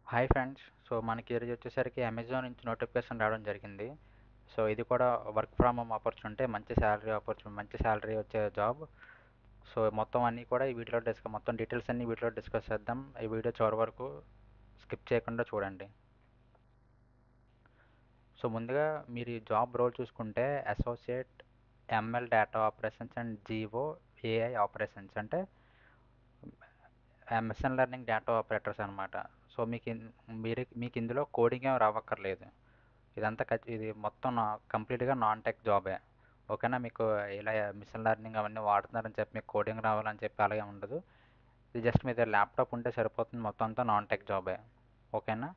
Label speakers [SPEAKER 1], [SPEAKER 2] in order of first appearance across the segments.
[SPEAKER 1] Hi friends. So మనకి ఈరోజు వచ్చేసరికి అమెజాన్ నుంచి నోటిఫికేషన్ రావడం జరిగింది. సో ఇది కూడా వర్క్ ఫ్రమ్ హోమ్ ఆపర్చునిటీ, మంచి శాలరీ వచ్చే జాబ్. సో మొత్తం అన్నీ కూడా ఈ వీడియోలో మొత్తం డీటెయిల్స్ అన్ని వీడియోలో డిస్కస్ చేద్దాం. ఈ వీడియో చివరి వరకు స్కిప్ చేయకుండా చూడండి. సో ముందుగా మీరు ఈ జాబ్ రోల్ చూసుకుంటే associate ML data operations and GO AI operations అంటే మిషన్ లెర్నింగ్ డేటా ఆపరేటర్స్ అనమాట. సో మీకు ఇందులో కోడింగ్ ఏం రావక్కర్లేదు. ఇది మొత్తం కంప్లీట్గా నాన్ టెక్ జాబే. ఓకేనా? మీకు ఇలా మిషన్ లెర్నింగ్ అవన్నీ వాడుతున్నారని చెప్పి మీకు కోడింగ్ రావాలని చెప్పి అలాగే ఉండదు. ఇది జస్ట్ మీ దగ్గర ల్యాప్టాప్ ఉంటే సరిపోతుంది. మొత్తం అంతా నాన్ టెక్ జాబే. ఓకేనా?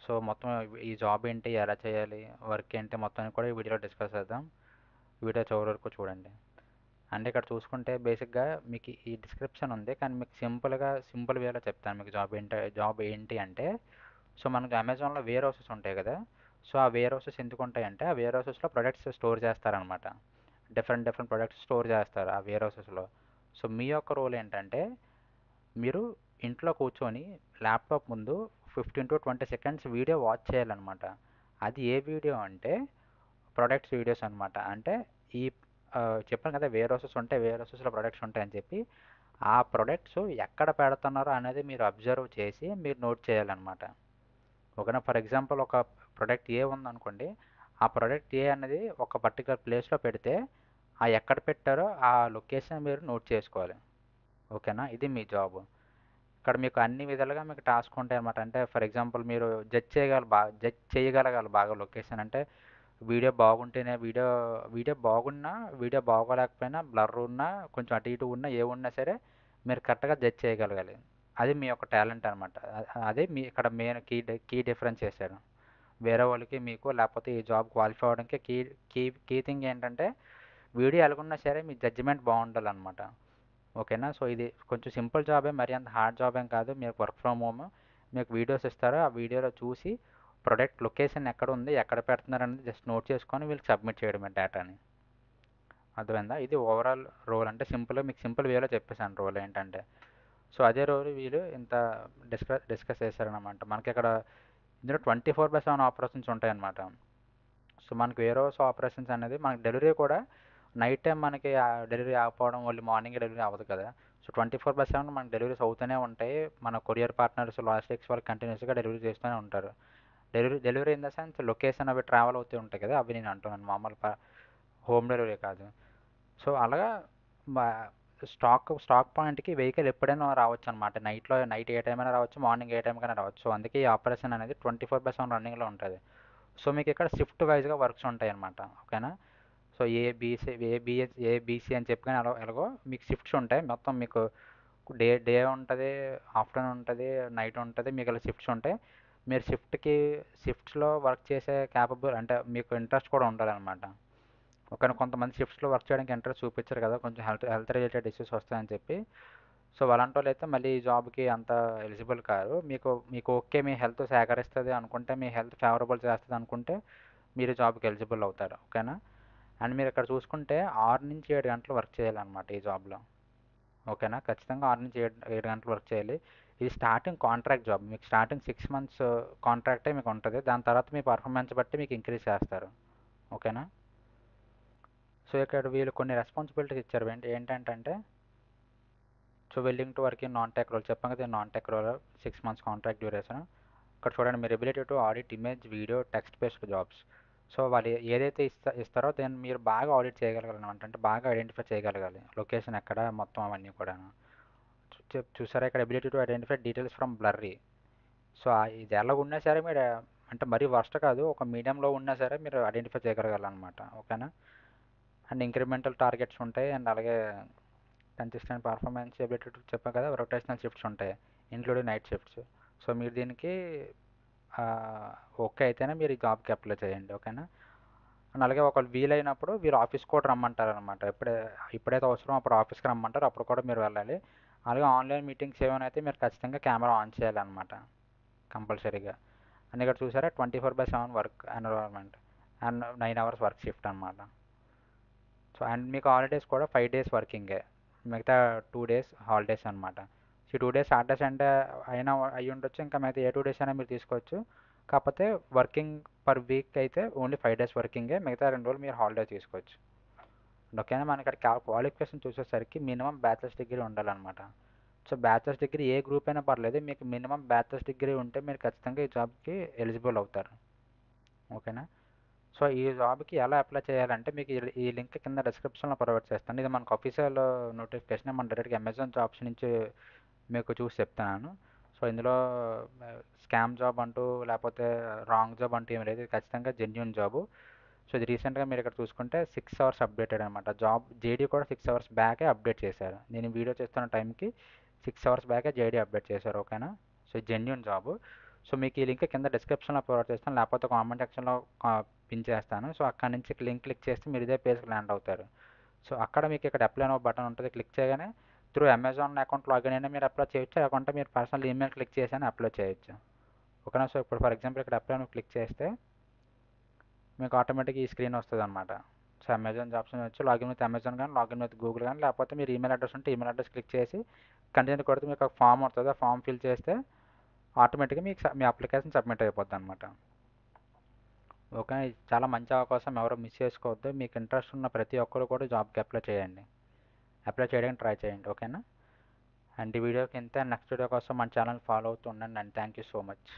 [SPEAKER 1] సో మొత్తం ఈ జాబ్ ఏంటి, ఎలా చేయాలి, వర్క్ ఏంటి, మొత్తం కూడా ఈ వీడియోలో డిస్కస్ చేద్దాం. వీడియో చివరి వరకు చూడండి. అంటే ఇక్కడ చూసుకుంటే బేసిక్గా మీకు ఈ డిస్క్రిప్షన్ ఉంది, కానీ మీకు సింపుల్ వేలో చెప్తాను. మీకు జాబ్ ఏంటి అంటే, సో మనకు అమెజాన్లో వేర్ హౌసెస్ ఉంటాయి కదా. సో ఆ వేర్ హౌసెస్ ఎందుకు ఉంటాయంటే, ఆ వేర్ హౌసెస్లో ప్రొడక్ట్స్ స్టోర్ చేస్తారనమాట. డిఫరెంట్ డిఫరెంట్ ప్రొడక్ట్స్ స్టోర్ చేస్తారు ఆ వేర్ హౌసెస్లో. సో మీ యొక్క రోల్ ఏంటంటే, మీరు ఇంట్లో కూర్చొని ల్యాప్టాప్ ముందు 15 to 20 సెకండ్స్ వీడియో వాచ్ చేయాలన్నమాట. అది ఏ వీడియో అంటే ప్రొడక్ట్స్ వీడియోస్ అనమాట. అంటే ఈ చెప్పాను కదా, వేర్ హౌసెస్ ఉంటాయి, వేర్ హౌసెస్లో ప్రొడక్ట్స్ ఉంటాయని చెప్పి, ఆ ప్రొడక్ట్స్ ఎక్కడ పెడుతున్నారో అనేది మీరు అబ్జర్వ్ చేసి మీరు నోట్ చేయాలన్నమాట. ఓకేనా? ఫర్ ఎగ్జాంపుల్ ఒక ప్రొడక్ట్ ఏ ఉందనుకోండి. ఆ ప్రొడక్ట్ ఏ అనేది ఒక పర్టికులర్ ప్లేస్లో పెడితే ఆ ఎక్కడ పెట్టారో ఆ లొకేషన్ మీరు నోట్ చేసుకోవాలి. ఓకేనా? ఇది మీ జాబ్. ఇక్కడ మీకు అన్ని విధాలుగా మీకు టాస్క్ ఉంటాయి అన్నమాట. అంటే ఫర్ ఎగ్జాంపుల్ మీరు జడ్జ్ చేయగలగాలి బాగా లొకేషన్. అంటే వీడియో బాగుంటేనే వీడియో బాగున్నా, వీడియో బాగోలేకపోయినా, బ్లర్ ఉన్నా, కొంచెం అటు ఇటు ఉన్నా, ఏ ఉన్నా సరే మీరు కరెక్ట్గా జడ్జ్ చేయగలగాలి. అది మీ యొక్క టాలెంట్ అనమాట. అదే మీ ఇక్కడ మెయిన్ కీ డిఫరెన్స్ చేశారు వేరే వాళ్ళకి మీకు, లేకపోతే ఈ జాబ్ క్వాలిఫై అవ్వడానికి కీ కీ థింగ్ ఏంటంటే, వీడియో ఎలాగున్నా సరే మీ జడ్జిమెంట్ బాగుండాలన్నమాట. ఓకేనా? సో ఇది కొంచెం సింపుల్ జాబే, మరి అంత హార్డ్ జాబ్ ఏం కాదు. మీకు వర్క్ ఫ్రమ్ హోమ్. మీకు వీడియోస్ ఇస్తారు, ఆ వీడియోలో చూసి ప్రొడక్ట్ లొకేషన్ ఎక్కడ ఉంది, ఎక్కడ పెడుతున్నారు అనేది జస్ట్ నోట్ చేసుకొని వీళ్ళకి సబ్మిట్ చేయడమే డేటాని. అర్థమైందా? ఇది ఓవరాల్ రోల్. అంటే మీకు సింపుల్ వేలో చెప్పేసాను రోల్ ఏంటంటే. సో అదే రోజు వీళ్ళు ఇంత డిస్కస్ చేశారనమాట. మనకి ఇక్కడ ఇందులో 24/7 ఆపరేషన్స్ ఉంటాయన్నమాట. సో మనకి వేరే ఆపరేషన్స్ అనేది మనకి డెలివరీ కూడా నైట్ టైం మనకి డెలివరీ ఆగిపోవడం, వాళ్ళు మార్నింగ్ డెలివరీ అవ్వదు కదా. సో 24/7 మనకి డెలివరీస్ అవుతూనే ఉంటాయి. మన కొరియర్ పార్ట్నర్స్, లాజిస్టిక్స్ వాళ్ళు కంటిన్యూస్గా డెలివరీ చేస్తూనే ఉంటారు. Delivery in the sense location అవి ట్రావెల్ అవుతూ ఉంటాయి కదా, అవి నేను అంటున్నాను. మామూలు హోమ్ డెలివరీ కాదు. సో అలాగా మా స్టాక్ పాయింట్కి వెహికల్ ఎప్పుడైనా రావచ్చు అనమాట. నైట్ ఏ టైం అయినా రావచ్చు, మార్నింగ్ ఏ టైం కైనా రావచ్చు. సో అందుకే ఈ ఆపరేషన్ అనేది 24/7 రన్నింగ్లో ఉంటుంది. సో మీకు ఇక్కడ షిఫ్ట్ వైజ్గా వర్క్స్ ఉంటాయి అన్నమాట. ఓకేనా? సో ఏబిసి అని చెప్పి కానీ ఎలాగో మీకు షిఫ్ట్స్ ఉంటాయి. మొత్తం మీకు డే డే ఉంటుంది, ఆఫ్టర్నూన్ ఉంటుంది, నైట్ ఉంటుంది. మీకు ఇలా షిఫ్ట్స్ ఉంటాయి. మీరు షిఫ్ట్స్లో వర్క్ చేసే అంటే మీకు ఇంట్రెస్ట్ కూడా ఉండాలన్నమాట. ఓకేనా? కొంతమంది షిఫ్ట్స్లో వర్క్ చేయడానికి ఇంట్రెస్ట్ చూపించారు కదా, కొంచెం హెల్త్ హెల్త్ రిలేటెడ్ ఇష్యూస్ వస్తాయని చెప్పి. సో అలాంటి వాళ్ళు అయితే మళ్ళీ ఈ జాబ్కి అంత ఎలిజిబుల్ కాదు. మీకు మీకు ఓకే, మీ హెల్త్ సహకరిస్తుంది అనుకుంటే, మీ హెల్త్ ఫేవరబుల్ చేస్తుంది అనుకుంటే మీరు జాబ్కి ఎలిజిబుల్ అవుతారు. ఓకేనా? అండ్ మీరు ఇక్కడ చూసుకుంటే 6 నుంచి 7 గంటలు వర్క్ చేయాలన్నమాట ఈ జాబ్లో. ఓకేనా? ఖచ్చితంగా 6 నుంచి 7 గంటలు వర్క్ చేయాలి. ఇది స్టార్టింగ్ కాంట్రాక్ట్ జాబ్. మీకు స్టార్టింగ్ 6 months కాంట్రాక్టే మీకు ఉంటుంది. దాని తర్వాత మీ పర్ఫార్మెన్స్ బట్టి మీకు ఇంక్రీజ్ చేస్తారు. ఓకేనా? సో ఇక్కడ వీళ్ళు కొన్ని రెస్పాన్సిబిలిటీస్ ఇచ్చారు. ఏంటంటే, so willing to work in non tech role. చెప్పాం కదా, non tech role 6 months contract duration. ఇక్కడ చూడండి, మీరు ability to audit image, video, text based jobs. So వాళ్ళు ఏదైతే ఇస్తారో దాన్ని మీరు బాగా ఆడిట్ చేయగలగాలన్నమాట. అంటే బాగా ఐడెంటిఫై చేయగలగాలి లొకేషన్ ఎక్కడ, మొత్తం అవన్నీ కూడా. చూసారా ఇక్కడ ability to identify details from blurry. So ఇది ఎలాగ ఉన్నా సరే మీరు, అంటే మరీ వర్స్ట్ కాదు, ఒక మీడియంలో ఉన్నా సరే మీరు ఐడెంటిఫై చేయగలగాలన్నమాట. ఓకేనా? అండ్ ఇంక్రిమెంటల్ టార్గెట్స్ ఉంటాయి. అండ్ అలాగే కన్సిస్టెంట్ పర్ఫార్మెన్స్ ఎబిలిటీ టు చెప్పాం కదా, రొటేషనల్ షిఫ్ట్స్ ఉంటాయి, ఇంక్లూడింగ్ నైట్ షిఫ్ట్స్. సో మీరు దీనికి ఓకే అయితేనే మీరు ఈ జాబ్కి అప్లై చేయండి. ఓకేనా? అండ్ అలాగే ఒకవేళ వీలైనప్పుడు వీరు ఆఫీస్ కూడా రమ్మంటారు అనమాట. ఎప్పుడైతే అవసరం అప్పుడు ఆఫీస్కి రమ్మంటారు, అప్పుడు కూడా మీరు వెళ్ళాలి. అలాగే ఆన్లైన్ మీటింగ్స్ ఏమైనా అయితే మీరు ఖచ్చితంగా కెమెరా ఆన్ చేయాలన్నమాట, కంపల్సరీగా. అండ్ ఇక్కడ చూసారా, 24/7 work environment and 9 hours work shift అనమాట. సో అండ్ మీకు హాలిడేస్ కూడా 5 days వర్కింగే, మిగతా 2 days హాలిడేస్ అనమాట. ఈ 2 డేస్ సాటర్డే సండే అయినా అయ్యి ఉండొచ్చు, ఇంకా మిగతా ఏ 2 డేస్ అయినా మీరు తీసుకోవచ్చు. కాకపోతే వర్కింగ్ పర్ వీక్ అయితే ఓన్లీ 5 డేస్ వర్కింగే, మిగతా 2 రోజులు మీరు హాలిడే తీసుకోవచ్చు. ఓకేనా. మన ఇక్కడ క్వాలిఫికేషన్ చూసేసరికి మినిమం బ్యాచిలర్స్ డిగ్రీ ఉండాలన్నమాట. సో బ్యాచిలర్స్ డిగ్రీ ఏ గ్రూప్ అయినా పర్లేదు, మీకు మినిమం బ్యాచిలర్స్ డిగ్రీ ఉంటే మీరు ఖచ్చితంగా ఈ జాబ్కి ఎలిజిబుల్ అవుతారు. ఓకేనా. సో ఈ జాబ్కి ఎలా అప్లై చేయాలంటే మీకు ఈ లింక్ కింద డిస్క్రిప్షన్లో ప్రొవైడ్ చేస్తాను. ఇది మనకు అఫీషియల్ నోటిఫికేషన్, మన డైరెక్ట్గా అమెజాన్ జాబ్స్ నుంచి మీకు చూసి చెప్తున్నాను. సో ఇందులో స్కామ్ జాబ్ అంటూ లేకపోతే రాంగ్ జాబ్ అంటూ ఏం లేదు, ఇది ఖచ్చితంగా జెన్యున్ జాబు. సో ఇది రీసెంట్గా మీరు ఇక్కడ చూసుకుంటే 6 అవర్స్ అప్డేటెడ్ అనమాట. జాబ్ జేడీ కూడా 6 అవర్స్ బ్యాకే అప్డేట్ చేశారు. నేను వీడియో చేస్తున్న టైంకి 6 అవర్స్ బ్యాకే జేడీ అప్డేట్ చేశారు. ఓకేనా. So genuine job. సో మీకు ఈ లింక్ కింద డిస్క్రిప్షన్లో ప్రొవైడ్ చేస్తాను, లేకపోతే కామెంట్ సెక్షన్లో పిన్ చేస్తాను. సో అక్కడ నుంచి లింక్ క్లిక్ చేస్తే మీరు ఇదే పేజ్కి ల్యాండ్ అవుతారు. సో అక్కడ మీకు ఇక్కడ అప్లై నో బటన్ ఉంటుంది, క్లిక్ చేయగానే త్రూ అమెజాన్ అకౌంట్ లాగిన్ అయినా మీరు అప్లై చేయొచ్చు, లేకుంటే మీరు పర్సనల్ ఈమెయిల్ క్లిక్ చేసి అప్లై చేయొచ్చు. ఓకేనా. సో ఇప్పుడు ఫర్ ఎగ్జాంపుల్ ఇక్కడ అప్లై నో క్లిక్ చేస్తే మీకు ఆటోమేటిక్గా ఈ స్క్రీన్ వస్తుంది అనమాట. సో అమెజాన్ జాబ్స్ వచ్చి లాగిన్ విత్ అమెజాన్ కానీ లాగిన్ విత్ గూగుల్ కానీ, లేకపోతే మీరు ఈమెయిల్ అడ్రస్ ఉంటే ఈమెయిల్ అడ్రస్ క్లిక్ చేసి కంటిన్యూ కొడితే మీకు ఒక ఫామ్ వస్తుంది, ఆ ఫామ్ ఫిల్ చేస్తే ఆటోమేటిక్గా మీకు మీ అప్లికేషన్ సబ్మిట్ అయిపోద్ది అనమాట. ఓకే. ఇది చాలా మంచి అవకాశం, ఎవరు మిస్ చేసుకోవద్దు. మీకు ఇంట్రెస్ట్ ఉన్న ప్రతి ఒక్కరు కూడా జాబ్కి అప్లై చేయండి, అప్లై చేయడానికి ట్రై చేయండి. ఓకేనా. అండ్ ఈ వీడియోకి ఇంతే. నెక్స్ట్ వీడియో కోసం మన ఛానల్ ఫాలో అవుతూ ఉండండి. And thank you so much.